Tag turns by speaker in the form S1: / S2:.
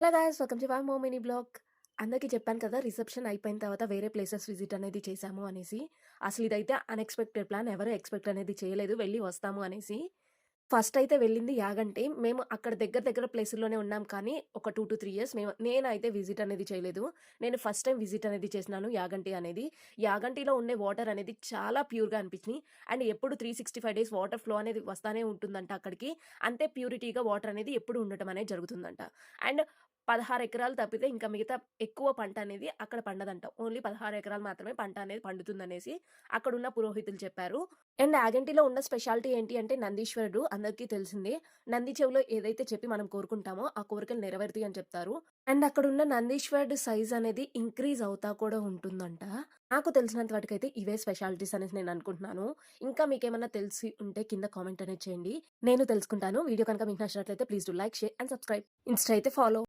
S1: Hello guys welcome to one more mini blog. అందరికీ చెప్పాను కదా రిసెప్షన్ అయిపోయిన తర్వాత వేరే ప్లేసెస్ విజిట్ అనేది చేశాము అనేసి. అసలు ఇదైతే అన్ఎక్స్పెక్టెడ్ ప్లాన్. ఎవరు ఎక్స్పెక్ట్ అనేది చేయలేదు వెళ్ళి వస్తాము అనేసి. ఫస్ట్ అయితే వెళ్ళింది యాగంటి. మేము అక్కడ దగ్గర దగ్గర ప్లేసుల్లోనే ఉన్నాం కానీ ఒక 2-3 ఇయర్స్ నేనైతే విజిట్ అనేది చేయలేదు. నేను ఫస్ట్ టైం విజిట్ అనేది చేసినాను యాగంటి అనేది. యాగంటిలో ఉండే వాటర్ అనేది చాలా ప్యూర్‌గా అనిపించినియి. అండ్ ఎప్పుడు 365 డేస్ వాటర్ ఫ్లో అనేది వస్తానే ఉంటుందంట అక్కడికి. అంతే ప్యూరిటీగా వాటర్ అనేది ఎప్పుడు ఉండటం అనేది జరుగుతుందంట. అండ్ 16 ఎకరాలు తప్పితే ఇంకా మిగతా ఎక్కువ పంట అనేది అక్కడ పండదంట. ఓన్లీ 16 ఎకరాలు మాత్రమే పంట అనేది పండుతుందనేసి అక్కడున్న పురోహితులు చెప్పారు. అండ్ యాగంటిలో ఉన్న స్పెషాలిటీ ఏంటి అంటే నందీశ్వరుడు అందరికీ తెలిసిందే. నంది చెవిలో ఏదైతే చెప్పి మనం కోరుకుంటామో ఆ కోరికలు నెరవేరుతాయి అని చెప్తారు. అండ్ అక్కడున్న నందీశ్వరుడు సైజ్ అనేది ఇంక్రీజ్ అవుతా కూడా ఉంటుందంట. నాకు తెలిసినంత వరకైతే ఇవే స్పెషాలిటీస్ అనేసి నేను అనుకుంటున్నాను. ఇంకా మీకేమన్నా తెలిసి ఉంటే కింద కామెంట్ అనేది చేయండి. నేను తెలుసుకుంటాను. వీడియో కనుక మీకు నచ్చినట్లయితే please do like, share and subscribe. Insta అయితే ఫాలో.